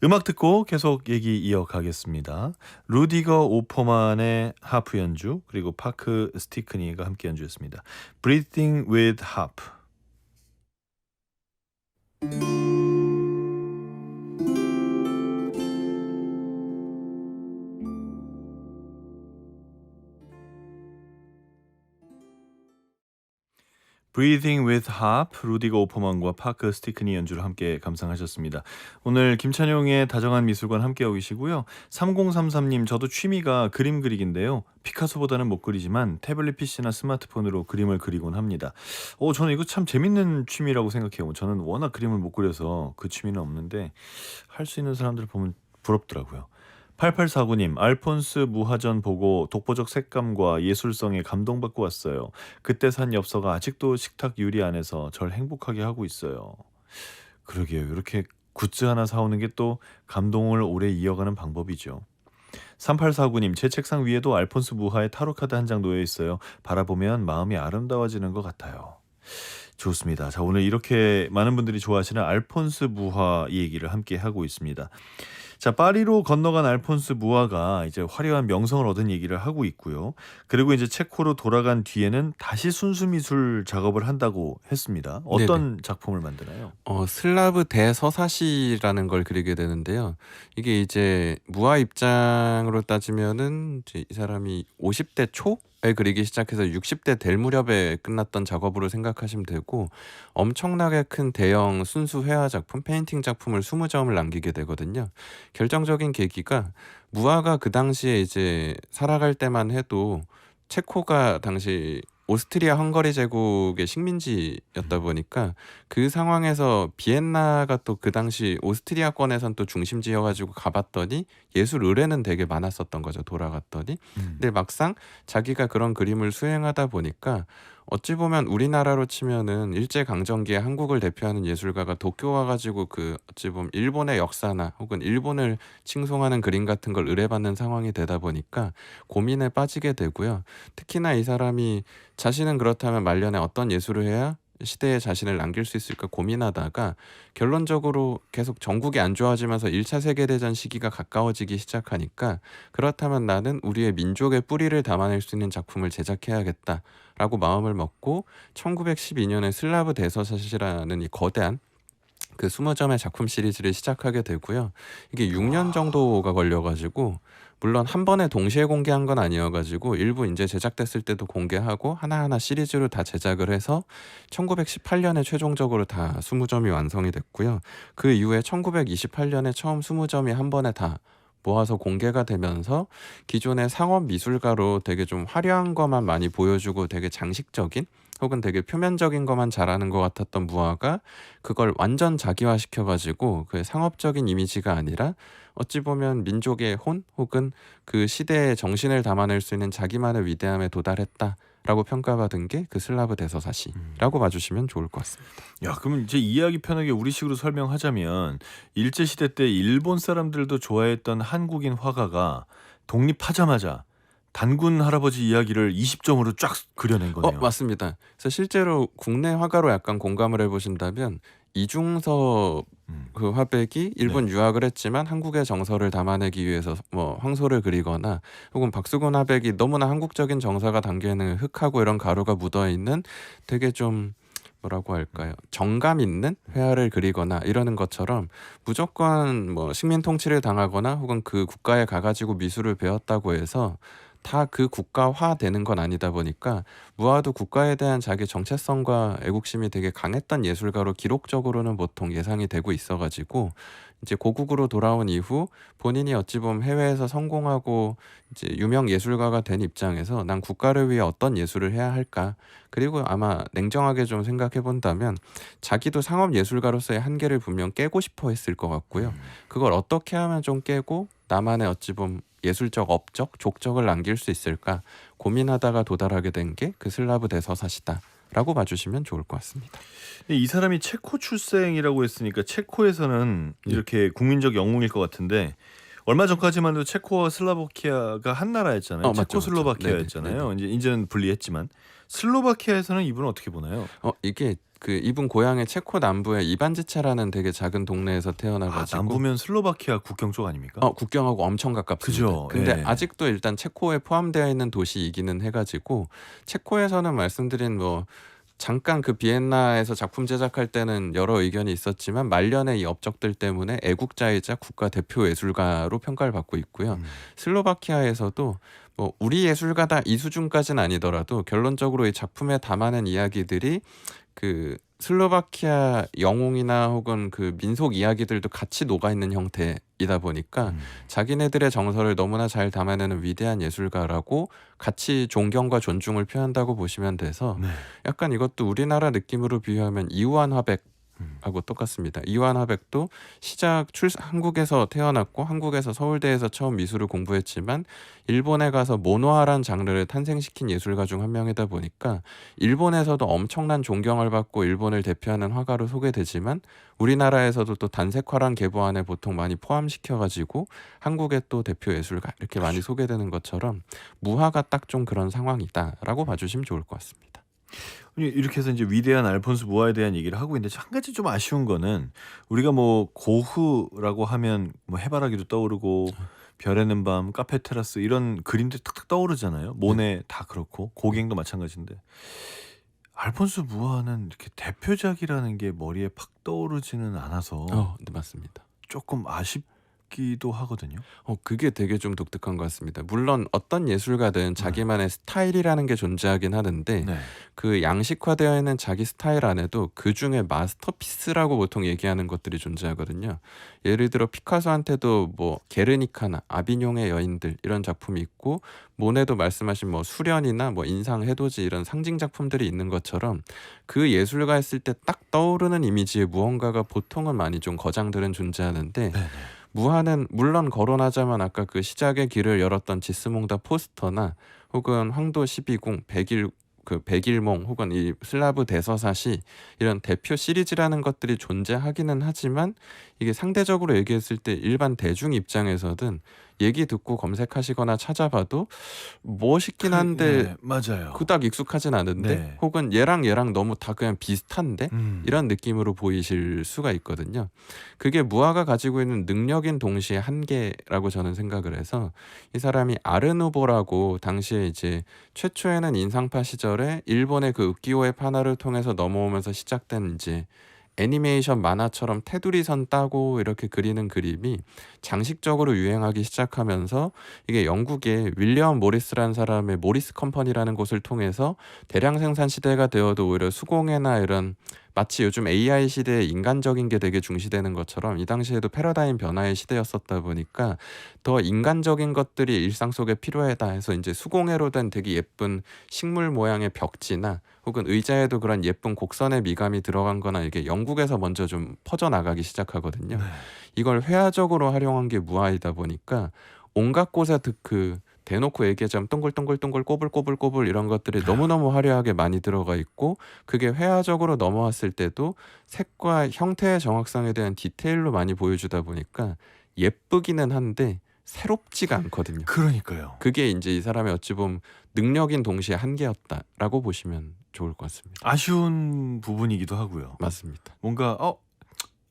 A: 음악 듣고 계속 얘기 이어가겠습니다. 루디거 오퍼만의 하프 연주, 그리고 파크 스티크니가 함께 연주했습니다. Breathing with Harp. Breathing with Harp, 루디거 오퍼만과 파크 스티크니 연주를 함께 감상하셨습니다. 오늘 김찬용의 다정한 미술관 함께하고 계시고요. 3033님, 저도 취미가 그림 그리기인데요. 피카소보다는 못 그리지만 태블릿 PC나 스마트폰으로 그림을 그리곤 합니다. 저는 이거 참 재밌는 취미라고 생각해요. 저는 워낙 그림을 못 그려서 그 취미는 없는데 할 수 있는 사람들 보면 부럽더라고요. 8849님, 알폰스 무하전 보고 독보적 색감과 예술성에 감동받고 왔어요. 그때 산 엽서가 아직도 식탁 유리 안에서 절 행복하게 하고 있어요. 그러게요. 이렇게 굿즈 하나 사오는 게 또 감동을 오래 이어가는 방법이죠. 3849님, 제 책상 위에도 알폰스 무하의 타로카드 한 장 놓여 있어요. 바라보면 마음이 아름다워지는 것 같아요. 좋습니다. 자, 오늘 이렇게 많은 분들이 좋아하시는 알폰스 무화 이 얘기를 함께 하고 있습니다. 자, 파리로 건너간 알폰스 무화가 이제 화려한 명성을 얻은 얘기를 하고 있고요. 그리고 이제 체코로 돌아간 뒤에는 다시 순수 미술 작업을 한다고 했습니다.
B: 네네.
A: 어떤 작품을 만드나요?
B: 슬라브 대서사시라는 걸 그리게 되는데요. 이게 이제 무화 입장으로 따지면은 이제 이 사람이 50대 초에 그리기 시작해서 60대 될 무렵에 끝났던 작업으로 생각하시면 되고, 엄청나게 큰 대형 순수 회화 작품, 페인팅 작품을 20점을 남기게 되거든요. 결정적인 계기가 무화가 그 당시에 이제 살아갈 때만 해도 체코가 당시 오스트리아 헝가리 제국의 식민지였다 보니까 그 상황에서 비엔나가 또 그 당시 오스트리아권에선 또 중심지여가지고 가봤더니 예술 의뢰는 되게 많았었던 거죠. 돌아갔더니. 근데 막상 자기가 그런 그림을 수행하다 보니까 어찌 보면 우리나라로 치면은 일제강점기에 한국을 대표하는 예술가가 도쿄 와가지고 그 어찌 보면 일본의 역사나 혹은 일본을 칭송하는 그림 같은 걸 의뢰받는 상황이 되다 보니까 고민에 빠지게 되고요. 특히나 이 사람이 자신은 그렇다면 말년에 어떤 예술을 해야 시대에 자신을 남길 수 있을까 고민하다가 결론적으로 계속 전국이 안 좋아지면서 1차 세계대전 시기가 가까워지기 시작하니까 그렇다면 나는 우리의 민족의 뿌리를 담아낼 수 있는 작품을 제작해야겠다라고 마음을 먹고 1912년에 슬라브 대서사시라는 이 거대한 그 20점의 작품 시리즈를 시작하게 되고요. 이게 6년 정도가 걸려가지고 물론 한 번에 동시에 공개한 건 아니어가지고 일부 이제 제작됐을 때도 공개하고 하나하나 시리즈로 다 제작을 해서 1918년에 최종적으로 다 20점이 완성이 됐고요. 그 이후에 1928년에 처음 20점이 한 번에 다 모아서 공개가 되면서 기존의 상업 미술가로 되게 좀 화려한 것만 많이 보여주고 되게 장식적인 혹은 되게 표면적인 것만 잘하는 것 같았던 무화가 그걸 완전 자기화시켜가지고 그 상업적인 이미지가 아니라 어찌 보면 민족의 혼 혹은 그 시대의 정신을 담아낼 수 있는 자기만의 위대함에 도달했다라고 평가받은 게 그 슬라브 대서사시라고 봐주시면 좋을 것 같습니다.
A: 야, 그럼 이제 이해하기 편하게 우리식으로 설명하자면 일제 시대 때 일본 사람들도 좋아했던 한국인 화가가 독립하자마자 단군 할아버지 이야기를 20점으로 쫙 그려낸 거네요.
B: 맞습니다. 그래서 실제로 국내 화가로 약간 공감을 해보신다면 이중섭
A: 음.
B: 그 화백이 일본 유학을 했지만 한국의 정서를 담아내기 위해서 뭐 황소를 그리거나 혹은 박수근 화백이 너무나 한국적인 정서가 담겨있는 흙하고 이런 가루가 묻어있는 되게 좀 뭐라고 할까요? 정감 있는 회화를 그리거나 이러는 것처럼 무조건 뭐 식민 통치를 당하거나 혹은 그 국가에 가가지고 미술을 배웠다고 해서 다 그 국가화 되는 건 아니다 보니까 무아도 국가에 대한 자기 정체성과 애국심이 되게 강했던 예술가로 기록적으로는 보통 예상이 되고 있어가지고 이제 고국으로 돌아온 이후 본인이 어찌 보면 해외에서 성공하고 이제 유명 예술가가 된 입장에서 난 국가를 위해 어떤 예술을 해야 할까? 그리고 아마 냉정하게 좀 생각해 본다면 자기도 상업 예술가로서의 한계를 분명 깨고 싶어 했을 것 같고요. 그걸 어떻게 하면 좀 깨고 나만의 어찌 보면 예술적 업적, 족적을 남길 수 있을까 고민하다가 도달하게 된 게 그 슬라브 대서사시다라고 봐주시면 좋을 것 같습니다.
A: 근데 이 사람이 체코 출생이라고 했으니까 체코에서는
B: 네.
A: 이렇게 국민적 영웅일 것 같은데 얼마 전까지만 해도 체코와 슬로바키아가 한 나라였잖아요.
B: 맞죠, 맞죠.
A: 체코슬로바키아였잖아요. 이제는 분리했지만 슬로바키아에서는 이분은 어떻게 보나요?
B: 이게 그 이분 고향의 체코 남부의 이반지차라는 되게 작은 동네에서
A: 아,
B: 태어나가지고
A: 남부면 슬로바키아 국경 쪽 아닙니까?
B: 국경하고 엄청 가깝습니다.
A: 그죠,
B: 근데
A: 예.
B: 아직도 일단 체코에 포함되어 있는 도시이기는 해가지고 체코에서는 말씀드린 뭐 잠깐 그 비엔나에서 작품 제작할 때는 여러 의견이 있었지만 말년에 이 업적들 때문에 애국자이자 국가 대표 예술가로 평가를 받고 있고요. 슬로바키아에서도 뭐 우리 예술가다 이 수준까지는 아니더라도 결론적으로 이 작품에 담아낸 이야기들이 그 슬로바키아 영웅이나 혹은 그 민속 이야기들도 같이 녹아있는 형태이다 보니까 자기네들의 정서를 너무나 잘 담아내는 위대한 예술가라고 같이 존경과 존중을 표한다고 보시면 돼서
A: 네.
B: 약간 이것도 우리나라 느낌으로 비유하면 이우환 화백하고 똑같습니다. 이우환 화백도 한국에서 태어났고 한국에서 서울대에서 처음 미술을 공부했지만 일본에 가서 모노하란 장르를 탄생시킨 예술가 중 한 명이다 보니까 일본에서도 엄청난 존경을 받고 일본을 대표하는 화가로 소개되지만 우리나라에서도 또 단색화란 계보 안에 보통 많이 포함시켜가지고 한국의 또 대표 예술가 이렇게 많이 소개되는 것처럼 무화가 딱 좀 그런 상황이다라고 봐주시면 좋을 것 같습니다.
A: 이렇게 해서 이제 위대한 알폰스 무아에 대한 얘기를 하고 있는데 한 가지 좀 아쉬운 거는 우리가 뭐 고흐라고 하면 뭐 해바라기도 떠오르고 별의 는 밤, 카페 테라스 이런 그림들이 탁탁 떠오르잖아요.
B: 네.
A: 모네 다 그렇고 고갱도 마찬가지인데 알폰스 무아는 이렇게 대표작이라는 게 머리에 팍 떠오르지는 않아서
B: 네, 맞습니다.
A: 조금 아쉽기도 하거든요.
B: 그게 되게 좀 독특한 것 같습니다. 물론 어떤 예술가든 자기만의 스타일이라는 게 존재하긴 하는데
A: 네.
B: 그 양식화되어 있는 자기 스타일 안에도 그중에 마스터피스라고 보통 얘기하는 것들이 존재하거든요. 예를 들어 피카소한테도 뭐 게르니카나 아비뇽의 여인들 이런 작품이 있고 모네도 말씀하신 뭐 수련이나 뭐 인상 해돋이 이런 상징 작품들이 있는 것처럼 그 예술가 했을 때 딱 떠오르는 이미지의 무언가가 보통은 많이 좀 거장들은 존재하는데
A: 네네.
B: 무한은 물론 거론하자면 아까 그 시작의 길을 열었던 지스몽다 포스터나 혹은 황도 12궁 백일몽 혹은 이 슬라브 대서사시 이런 대표 시리즈라는 것들이 존재하기는 하지만 이게 상대적으로 얘기했을 때 일반 대중 입장에서든 얘기 듣고 검색하시거나 찾아봐도 멋있긴 한데
A: 네, 맞아요.
B: 그닥 익숙하진 않은데
A: 네.
B: 혹은 얘랑 너무 다 그냥 비슷한데
A: 음.
B: 이런 느낌으로 보이실 수가 있거든요. 그게 무아가 가지고 있는 능력인 동시에 한계라고 저는 생각을 해서 이 사람이 아르누보라고 당시에 이제 최초에는 인상파 시절에 일본의 그 으키오의 판화를 통해서 넘어오면서 시작된 이제 애니메이션 만화처럼 테두리 선 따고 이렇게 그리는 그림이 장식적으로 유행하기 시작하면서 이게 영국의 윌리엄 모리스라는 사람의 모리스 컴퍼니라는 곳을 통해서 대량 생산 시대가 되어도 오히려 수공예나 이런 마치 요즘 AI 시대에 인간적인 게 되게 중시되는 것처럼 이 당시에도 패러다임 변화의 시대였었다 보니까 더 인간적인 것들이 일상 속에 필요하다 해서 이제 수공예로 된 되게 예쁜 식물 모양의 벽지나 혹은 의자에도 그런 예쁜 곡선의 미감이 들어간 거나 이게 영국에서 먼저 좀 퍼져나가기 시작하거든요.
A: 네.
B: 이걸 회화적으로 활용한 게 무아이다 보니까 온갖 곳에 그 대놓고 얘기하자면 동글동글동글 꼬불꼬불꼬불 이런 것들이 너무너무 화려하게 많이 들어가 있고 그게 회화적으로 넘어왔을 때도 색과 형태의 정확성에 대한 디테일로 많이 보여주다 보니까 예쁘기는 한데 새롭지가 않거든요.
A: 그러니까요.
B: 그게 이제 이 사람의 어찌 보면 능력인 동시에 한계였다라고 보시면 좋을 것 같습니다.
A: 아쉬운 부분이기도 하고요.
B: 맞습니다.
A: 뭔가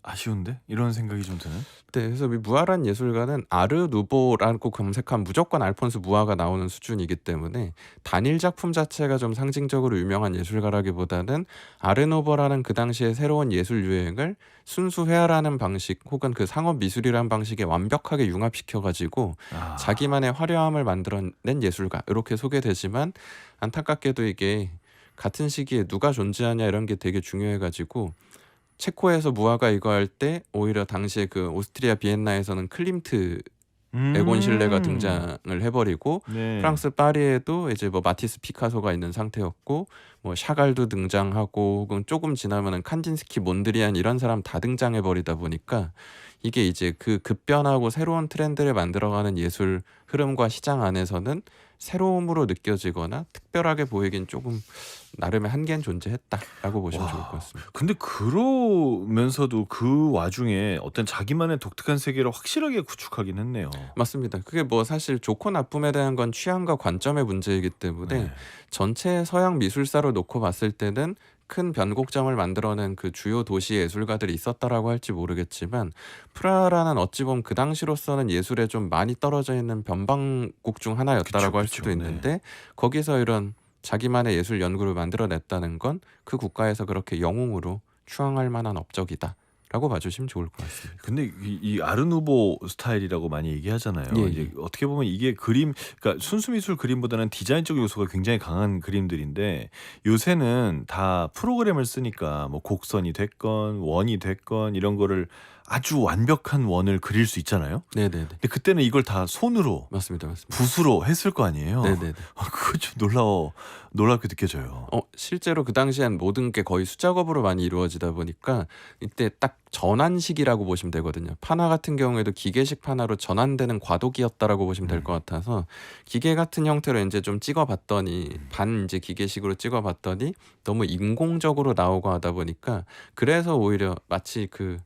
A: 아쉬운데? 이런 생각이 좀 드는?
B: 네, 그래서 이 무아란 예술가는 아르 누보라고 검색하면 무조건 알폰스 무아가 나오는 수준이기 때문에 단일 작품 자체가 좀 상징적으로 유명한 예술가라기보다는 아르 누보라는 그 당시에 새로운 예술 유행을 순수 회화라는 방식 혹은 그 상업 미술이라는 방식에 완벽하게 융합시켜가지고 자기만의 화려함을 만들어낸 예술가 이렇게 소개되지만 안타깝게도 이게 같은 시기에 누가 존재하냐 이런 게 되게 중요해가지고 체코에서 무아가 이거 할 때 오히려 당시에 그 오스트리아 비엔나에서는 클림트 에곤 실레가 등장을 해버리고
A: 네.
B: 프랑스 파리에도 이제 뭐 마티스 피카소가 있는 상태였고 뭐 샤갈도 등장하고 혹은 조금 지나면은 칸딘스키 몬드리안 이런 사람 다 등장해 버리다 보니까 이게 이제 그 급변하고 새로운 트렌드를 만들어가는 예술 흐름과 시장 안에서는 새로움으로 느껴지거나 특별하게 보이긴 조금 나름의 한계는 존재했다라고 보시면
A: 와.
B: 좋을 것 같습니다.
A: 근데 그러면서도 그 와중에 어떤 자기만의 독특한 세계를 확실하게 구축하긴 했네요.
B: 맞습니다. 그게 뭐 사실 좋고 나쁨에 대한 건 취향과 관점의 문제이기 때문에
A: 네.
B: 전체 서양 미술사로 놓고 봤을 때는 큰 변곡점을 만들어낸 그 주요 도시 예술가들이 있었다라고 할지 모르겠지만 프라하라는 어찌 보면 그 당시로서는 예술에 좀 많이 떨어져 있는 변방국 중 하나였다라고 할
A: 그쵸,
B: 수도
A: 네.
B: 있는데 거기서 이런 자기만의 예술 연구를 만들어냈다는 건 그 국가에서 그렇게 영웅으로 추앙할 만한 업적이다라고 봐주시면 좋을 것 같습니다.
A: 근데 이 아르누보 스타일이라고 많이 얘기하잖아요.
B: 예,
A: 이제
B: 예.
A: 어떻게 보면 이게 그러니까 순수 미술 그림보다는 디자인적 요소가 굉장히 강한 그림들인데 요새는 다 프로그램을 쓰니까 뭐 곡선이 됐건 원이 됐건 이런 거를 아주 완벽한 원을 그릴 수 있잖아요.
B: 네네네.
A: 근데 그때는 이걸 다 손으로
B: 맞습니다.
A: 붓으로 했을 거 아니에요.
B: 네네네.
A: 그거 좀 놀랍게 느껴져요.
B: 실제로 그 당시엔 모든 게 거의 수작업으로 많이 이루어지다 보니까 이때 딱 전환식이라고 보시면 되거든요. 판화 같은 경우에도 기계식 판화로 전환되는 과도기였다라고 보시면 될 것 같아서 기계 같은 형태로 이제 좀 찍어봤더니 반 이제 기계식으로 찍어봤더니 너무 인공적으로 나오고 하다 보니까 그래서 오히려 마치 그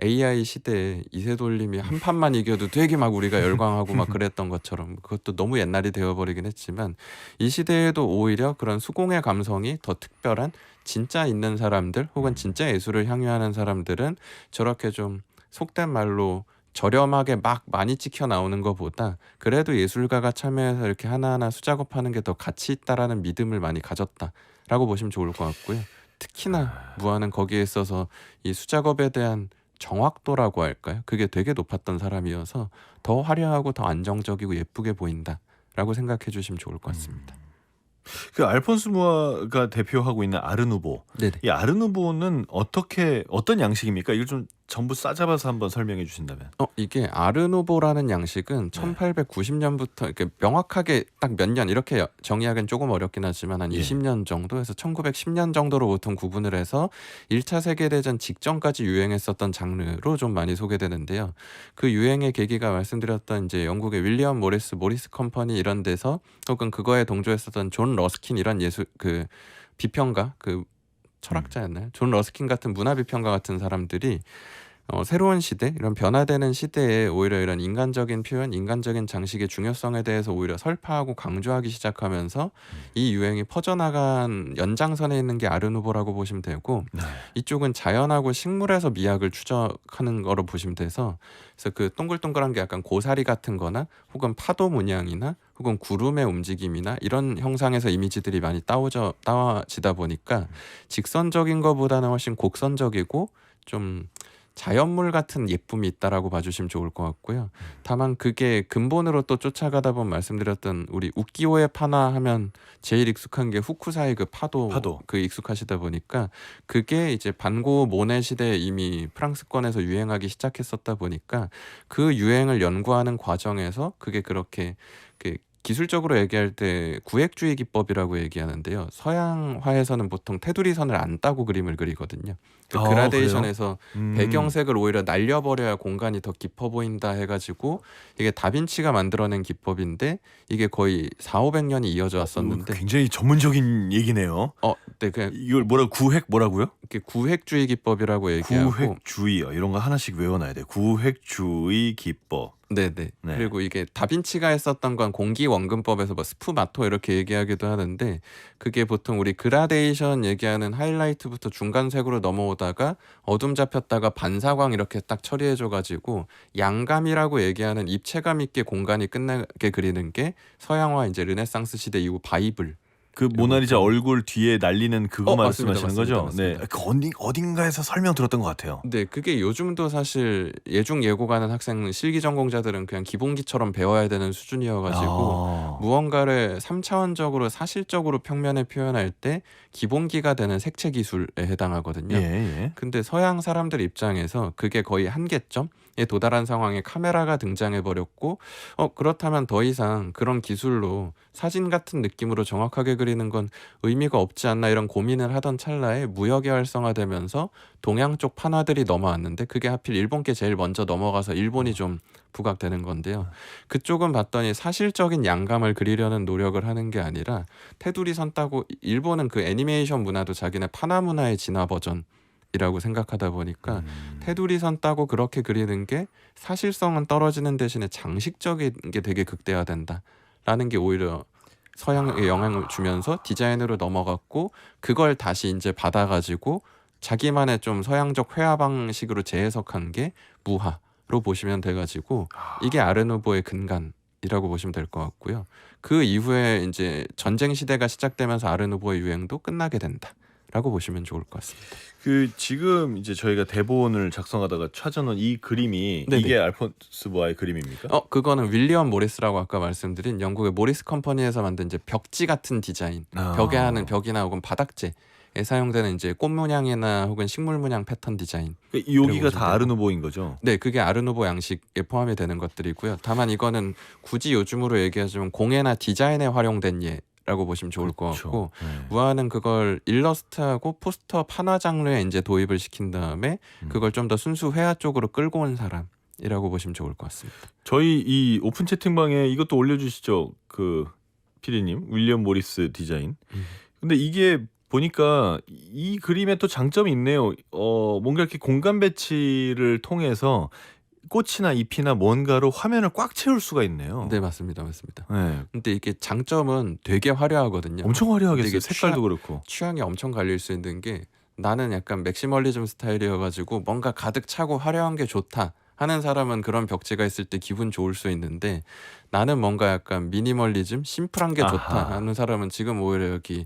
B: AI 시대에 이세돌님이 한 판만 이겨도 되게 막 우리가 열광하고 막 그랬던 것처럼 그것도 너무 옛날이 되어버리긴 했지만 이 시대에도 오히려 그런 수공의 감성이 더 특별한 진짜 있는 사람들 혹은 진짜 예술을 향유하는 사람들은 저렇게 좀 속된 말로 저렴하게 막 많이 찍혀 나오는 것보다 그래도 예술가가 참여해서 이렇게 하나하나 수작업하는 게 더 가치 있다라는 믿음을 많이 가졌다라고 보시면 좋을 것 같고요. 특히나 무한은 거기에 있어서 이 수작업에 대한 정확도라고 할까요? 그게 되게 높았던 사람이어서 더 화려하고 더 안정적이고 예쁘게 보인다라고 생각해 주시면 좋을 것 같습니다.
A: 그 알폰스 무아가 대표하고 있는 아르누보.
B: 네네.
A: 이 아르누보는 어떤 양식입니까? 이걸 좀 전부 싸잡아서 한번 설명해 주신다면.
B: 이게 아르누보라는 양식은
A: 네.
B: 1890년부터 이렇게 명확하게 딱 몇 년 이렇게 정의하기는 조금 어렵긴 하지만 한
A: 예.
B: 20년 정도에서 1910년 정도로 보통 구분을 해서 1차 세계대전 직전까지 유행했었던 장르로 좀 많이 소개되는데요. 그 유행의 계기가 말씀드렸던 이제 영국의 윌리엄 모리스 컴퍼니 이런 데서 혹은 그거에 동조했었던 존 러스킨 이런 비평가 철학자였나요? 존 러스킨 같은 문화 비평가 같은 사람들이 새로운 시대, 이런 변화되는 시대에 오히려 이런 인간적인 표현, 인간적인 장식의 중요성에 대해서 오히려 설파하고 강조하기 시작하면서 이 유행이 퍼져나간 연장선에 있는 게 아르누보라고 보시면 되고
A: 네.
B: 이쪽은 자연하고 식물에서 미학을 추적하는 거로 보시면 돼서 그래서 그 동글동글한 게 약간 고사리 같은 거나 혹은 파도 문양이나 혹은 구름의 움직임이나 이런 형상에서 이미지들이 많이 따와지다 보니까 직선적인 것보다는 훨씬 곡선적이고 좀 자연물 같은 예쁨이 있다라고 봐주시면 좋을 것 같고요. 다만 그게 근본으로 또 쫓아가다 보면 말씀드렸던 우리 우키오에 파나 하면 제일 익숙한 게 후쿠사의 그 파도. 그 익숙하시다 보니까 그게 이제 반고 모네 시대에 이미 프랑스권에서 유행하기 시작했었다 보니까 그 유행을 연구하는 과정에서 그게 그렇게 그 기술적으로 얘기할 때 구획주의 기법이라고 얘기하는데요. 서양화에서는 보통 테두리 선을 안 따고 그림을 그리거든요. 그 그라데이션에서 배경색을 오히려 날려버려야 공간이 더 깊어 보인다 해가지고 이게 다빈치가 만들어낸 기법인데 이게 거의 4,500년이 이어져 왔었는데
A: 굉장히 전문적인 얘기네요.
B: 네, 그냥
A: 이걸 뭐라고요?
B: 이렇게 구획주의 기법이라고 얘기하고
A: 구획주의요. 이런 거 하나씩 외워놔야 돼. 구획주의 기법.
B: 네네.
A: 네.
B: 그리고 이게 다빈치가 했었던 건 공기원근법에서 뭐 스푸마토 이렇게 얘기하기도 하는데 그게 보통 우리 그라데이션 얘기하는 하이라이트부터 중간색으로 넘어오다가 어둠 잡혔다가 반사광 이렇게 딱 처리해줘가지고 양감이라고 얘기하는 입체감 있게 공간이 끝나게 그리는 게 서양화 이제 르네상스 시대 이후 바이블.
A: 그 모나리자 얼굴 뒤에 날리는 그거 말씀하시는 거죠?
B: 맞습니다.
A: 네. 그 어딘가에서 설명 들었던 것 같아요.
B: 네, 그게 요즘도 사실 예중 예고 가는 학생 실기 전공자들은 그냥 기본기처럼 배워야 되는 수준이어가지고 무언가를 3차원적으로 사실적으로 평면에 표현할 때 기본기가 되는 색채 기술에 해당하거든요.
A: 예.
B: 근데 서양 사람들 입장에서 그게 거의 한계점에 도달한 상황에 카메라가 등장해 버렸고 그렇다면 더 이상 그런 기술로 사진 같은 느낌으로 정확하게 그리는 건 의미가 없지 않나 이런 고민을 하던 찰나에 무역이 활성화되면서 동양 쪽 판화들이 넘어왔는데 그게 하필 일본께 제일 먼저 넘어가서 일본이 좀 부각되는 건데요. 그쪽은 봤더니 사실적인 양감을 그리려는 노력을 하는 게 아니라 테두리 선 따고 일본은 그 애니메이션 문화도 자기네 판화 문화의 진화 버전이라고 생각하다 보니까 테두리 선 따고 그렇게 그리는 게 사실성은 떨어지는 대신에 장식적인 게 되게 극대화된다라는 게 오히려 서양에 영향을 주면서 디자인으로 넘어갔고 그걸 다시 이제 받아가지고 자기만의 좀 서양적 회화 방식으로 재해석한 게 무화로 보시면 돼가지고 이게 아르누보의 근간이라고 보시면 될 것 같고요. 그 이후에 이제 전쟁 시대가 시작되면서 아르누보의 유행도 끝나게 된다라고 보시면 좋을 것 같습니다.
A: 그 지금 이제 저희가 대본을 작성하다가 찾아놓은 이 그림이
B: 네네.
A: 이게 알폰스 무아의 그림입니까?
B: 그거는 윌리엄 모리스라고 아까 말씀드린 영국의 모리스 컴퍼니에서 만든 이제 벽지 같은 디자인, 벽에 하는 벽이나 혹은 바닥재에 사용되는 이제 꽃 문양이나 혹은 식물 문양 패턴 디자인.
A: 그러니까 여기가 다 아르누보인 거죠?
B: 네, 그게 아르누보 양식에 포함이 되는 것들이고요. 다만 이거는 굳이 요즘으로 얘기하자면 공예나 디자인에 활용된 예라고 보시면 좋을 것 같고 무아는 그걸 일러스트하고 포스터 판화 장르에 이제 도입을 시킨 다음에 그걸 좀 더 순수 회화 쪽으로 끌고 온 사람이라고 보시면 좋을 것 같습니다.
A: 저희 이 오픈 채팅방에 이것도 올려주시죠. 그 피디님 윌리엄 모리스 디자인. 근데 이게 보니까 이 그림에 또 장점이 있네요. 뭔가 이렇게 공간 배치를 통해서 꽃이나 잎이나 뭔가로 화면을 꽉 채울 수가 있네요.
B: 네, 맞습니다, 맞습니다.
A: 네.
B: 근데 이게 장점은 되게 화려하거든요.
A: 엄청
B: 근데
A: 화려하겠어요.
B: 이게
A: 색깔도 그렇고.
B: 취향이 엄청 갈릴 수 있는 게 나는 약간 맥시멀리즘 스타일이어가지고 뭔가 가득 차고 화려한 게 좋다 하는 사람은 그런 벽지가 있을 때 기분 좋을 수 있는데 나는 뭔가 약간 미니멀리즘, 심플한 게 좋다
A: 아하.
B: 하는 사람은 지금 오히려 여기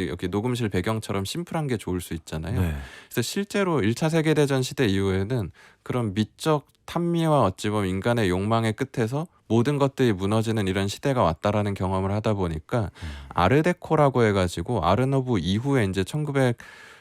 B: 여기 녹음실 배경처럼 심플한 게 좋을 수 있잖아요.
A: 네.
B: 그래서 실제로 1차 세계대전 시대 이후에는 그런 미적 탐미와 어찌 보면 인간의 욕망의 끝에서 모든 것들이 무너지는 이런 시대가 왔다라는 경험을 하다 보니까 아르데코라고 해가지고 아르노브 이후에 이제 1900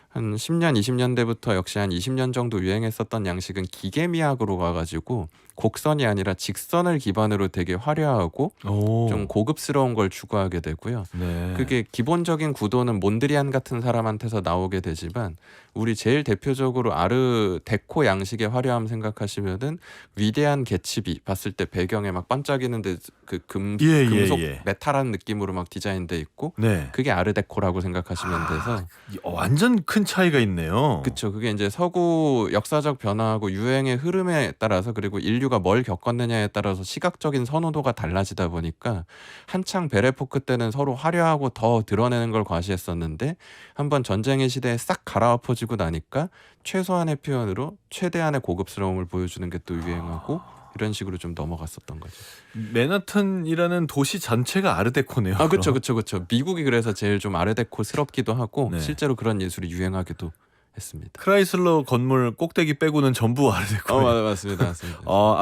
B: 한 10년, 20년대부터 역시 한 20년 정도 유행했었던 양식은 기계미학으로 가가지고 곡선이 아니라 직선을 기반으로 되게 화려하고 좀
A: 오.
B: 고급스러운 걸 추구하게 되고요.
A: 네.
B: 그게 기본적인 구도는 몬드리안 같은 사람한테서 나오게 되지만 우리 제일 대표적으로 아르데코 양식의 화려함 생각하시면은 위대한 개츠비 봤을 때 배경에 막 반짝이는데 그
A: 예,
B: 금속
A: 예.
B: 메탈한 느낌으로 막 디자인돼 있고
A: 네.
B: 그게 아르데코라고 생각하시면 돼서
A: 완전 큰 차이가 있네요.
B: 그쵸. 그게 이제 서구 역사적 변화하고 유행의 흐름에 따라서 그리고 인류가 뭘 겪었느냐에 따라서 시각적인 선호도가 달라지다 보니까 한창 베레포크 때는 서로 화려하고 더 드러내는 걸 과시했었는데 한번 전쟁의 시대에 싹 갈아엎어지고 나니까 최소한의 표현으로 최대한의 고급스러움을 보여주는 게 또 유행하고 이런 식으로 좀 넘어갔었던 거죠.
A: 맨하탄이라는 도시 전체가 아르데코네요.
B: 아,
A: 그럼.
B: 그쵸. 미국이 그래서 제일 좀 아르데코스럽기도 하고
A: 네.
B: 실제로 그런 예술이 유행하기도 했습니다.
A: 크라이슬러 건물 꼭대기 빼고는 전부 아르데코예요.
B: 맞습니다.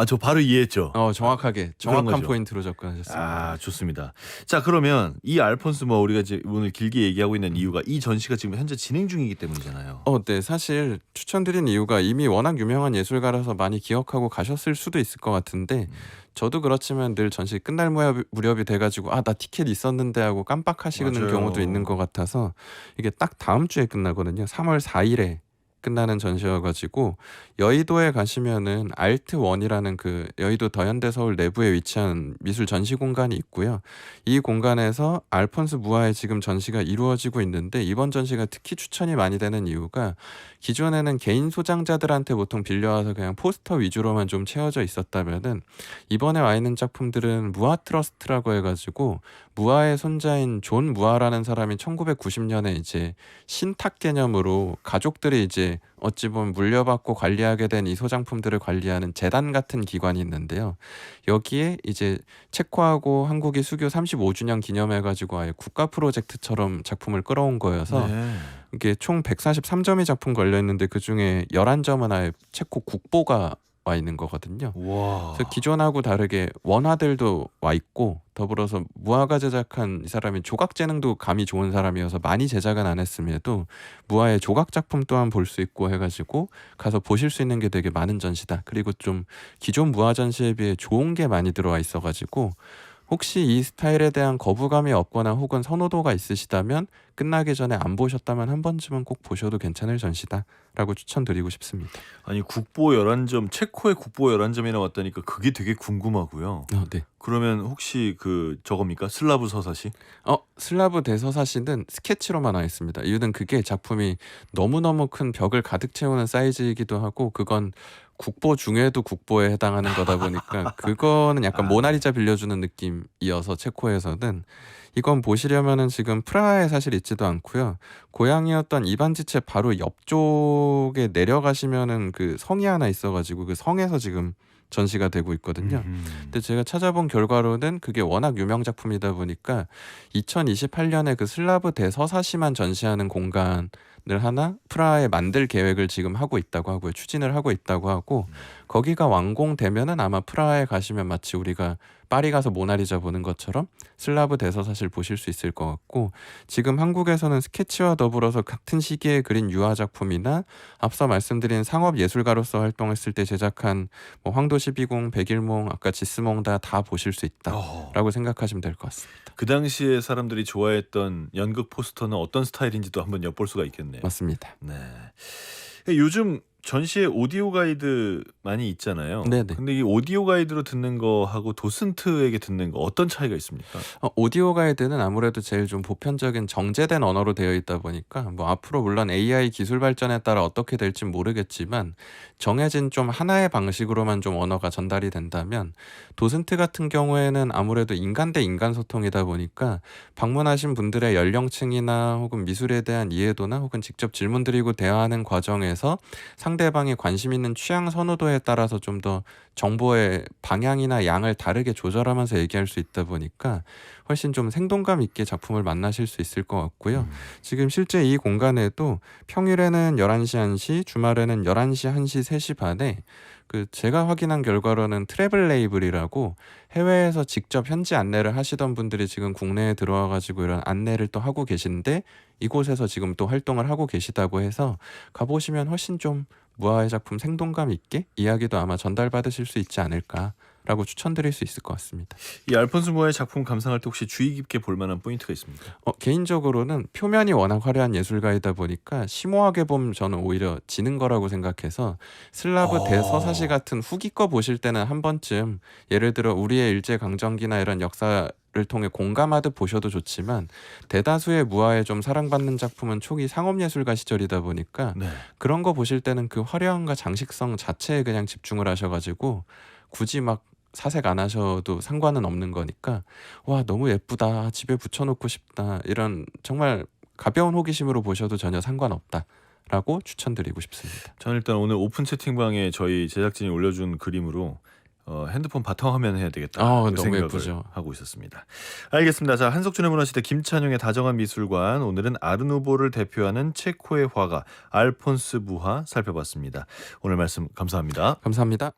A: 저 바로 이해했죠.
B: 정확하게
A: 그런
B: 정확한
A: 거죠.
B: 포인트로 접근하셨습니다.
A: 좋습니다. 자, 그러면 이 알폰스 우리가 이제 오늘 길게 얘기하고 있는 이유가 이 전시가 지금 현재 진행 중이기 때문이잖아요.
B: 네, 사실 추천드린 이유가 이미 워낙 유명한 예술가라서 많이 기억하고 가셨을 수도 있을 것 같은데 저도 그렇지만 늘 전시 끝날 무렵이 돼가지고 나 티켓 있었는데 하고 깜빡하시는
A: 맞아요.
B: 경우도 있는 것 같아서 이게 딱 다음 주에 끝나거든요. 3월 4일에 끝나는 전시여가지고 여의도에 가시면은 알트원이라는 그 여의도 더현대서울 내부에 위치한 미술 전시 공간이 있고요. 이 공간에서 알폰스 무아의 지금 전시가 이루어지고 있는데 이번 전시가 특히 추천이 많이 되는 이유가 기존에는 개인 소장자들한테 보통 빌려와서 그냥 포스터 위주로만 좀 채워져 있었다면은 이번에 와 있는 작품들은 무아 트러스트라고 해가지고 무아의 손자인 존 무아라는 사람이 1990년에 이제 신탁 개념으로 가족들이 이제 어찌 보면 물려받고 관리하게 된 이 소장품들을 관리하는 재단 같은 기관이 있는데요. 여기에 이제 체코하고 한국이 수교 35주년 기념해가지고 아예 국가 프로젝트처럼 작품을 끌어온 거여서
A: 네.
B: 이게 총 143점이 작품 걸려 있는데 그 중에 11점은 아예 체코 국보가 와 있는 거거든요.
A: 와.
B: 그래서 기존하고 다르게 원화들도 와 있고 더불어서 무아가 제작한 이 사람이 조각 재능도 감이 좋은 사람이어서 많이 제작은 안 했음에도 무아의 조각 작품 또한 볼 수 있고 해가지고 가서 보실 수 있는 게 되게 많은 전시다. 그리고 좀 기존 무아 전시에 비해 좋은 게 많이 들어와 있어가지고 혹시 이 스타일에 대한 거부감이 없거나 혹은 선호도가 있으시다면 끝나기 전에 안 보셨다면 한 번쯤은 꼭 보셔도 괜찮을 전시다라고 추천드리고 싶습니다.
A: 아니 국보 11점, 체코의 국보 11점이 나왔다니까 그게 되게 궁금하고요.
B: 네.
A: 그러면 혹시 저겁니까? 슬라브 서사시?
B: 슬라브 대서사시는 스케치로만 와 있습니다. 이유는 그게 작품이 너무너무 큰 벽을 가득 채우는 사이즈이기도 하고 그건 국보 중에도 국보에 해당하는 거다 보니까 그거는 약간 모나리자 빌려주는 느낌이어서 체코에서는 이건 보시려면은 지금 프라하에 사실 있지도 않고요. 고향이었던 이반지체 바로 옆쪽에 내려가시면은 그 성이 하나 있어가지고 그 성에서 지금 전시가 되고 있거든요. 근데 제가 찾아본 결과로는 그게 워낙 유명 작품이다 보니까 2028년에 그 슬라브 대서사시만 전시하는 공간을 하나 프라하에 만들 계획을 지금 하고 있다고 하고요. 추진을 하고 있다고 하고 거기가 완공되면은 아마 프라하에 가시면 마치 우리가 파리 가서 모나리자 보는 것처럼 슬라브 대서사시를 보실 수 있을 것 같고 지금 한국에서는 스케치와 더불어서 같은 시기에 그린 유화 작품이나 앞서 말씀드린 상업 예술가로서 활동했을 때 제작한 뭐 황도 12공, 백일몽, 아까 지스몽다 다 보실 수 있다라고 생각하시면 될 것 같습니다.
A: 그 당시에 사람들이 좋아했던 연극 포스터는 어떤 스타일인지도 한번 엿볼 수가 있겠네요.
B: 맞습니다.
A: 네. 요즘 전시에 오디오 가이드 많이 있잖아요.
B: 네네.
A: 근데 이 오디오 가이드로 듣는 거하고 도슨트에게 듣는 거 어떤 차이가 있습니까?
B: 오디오 가이드는 아무래도 제일 좀 보편적인 정제된 언어로 되어 있다 보니까 뭐 앞으로 물론 AI 기술 발전에 따라 어떻게 될진 모르겠지만 정해진 좀 하나의 방식으로만 좀 언어가 전달이 된다면 도슨트 같은 경우에는 아무래도 인간 대 인간 소통이다 보니까 방문하신 분들의 연령층이나 혹은 미술에 대한 이해도나 혹은 직접 질문 드리고 대화하는 과정에서 상대방이 관심 있는 취향 선호도에 따라서 좀 더 정보의 방향이나 양을 다르게 조절하면서 얘기할 수 있다 보니까 훨씬 좀 생동감 있게 작품을 만나실 수 있을 것 같고요. 지금 실제 이 공간에도 평일에는 11시 1시, 주말에는 11시 1시, 3시 반에 그 제가 확인한 결과로는 트래블 레이블이라고 해외에서 직접 현지 안내를 하시던 분들이 지금 국내에 들어와 가지고 이런 안내를 또 하고 계신데 이곳에서 지금 또 활동을 하고 계시다고 해서 가보시면 훨씬 좀 무아의 작품 생동감 있게 이야기도 아마 전달받으실 수 있지 않을까라고 추천드릴 수 있을 것 같습니다.
A: 이 알폰스 무아의 작품 감상할 때 혹시 주의 깊게 볼 만한 포인트가 있습니까?
B: 개인적으로는 표면이 워낙 화려한 예술가이다 보니까 심오하게 보면 저는 오히려 지는 거라고 생각해서 슬라브 대서사시 같은 후기 거 보실 때는 한 번쯤 예를 들어 우리의 일제강점기나 이런 역사를 통해 공감하듯 보셔도 좋지만 대다수의 무아에 좀 사랑받는 작품은 초기 상업예술가 시절이다 보니까
A: 네.
B: 그런 거 보실 때는 그 화려함과 장식성 자체에 그냥 집중을 하셔가지고 굳이 막 사색 안 하셔도 상관은 없는 거니까 와 너무 예쁘다 집에 붙여놓고 싶다 이런 정말 가벼운 호기심으로 보셔도 전혀 상관없다라고 추천드리고 싶습니다.
A: 저는 일단 오늘 오픈 채팅방에 저희 제작진이 올려준 그림으로 핸드폰 바탕화면 해야 되겠다 그
B: 너무
A: 생각을
B: 예쁘죠.
A: 하고 있었습니다. 알겠습니다. 자, 한석준의 문화시대 김찬용의 다정한 미술관, 오늘은 아르누보를 대표하는 체코의 화가 알폰스 무하 살펴봤습니다. 오늘 말씀 감사합니다.
B: 감사합니다.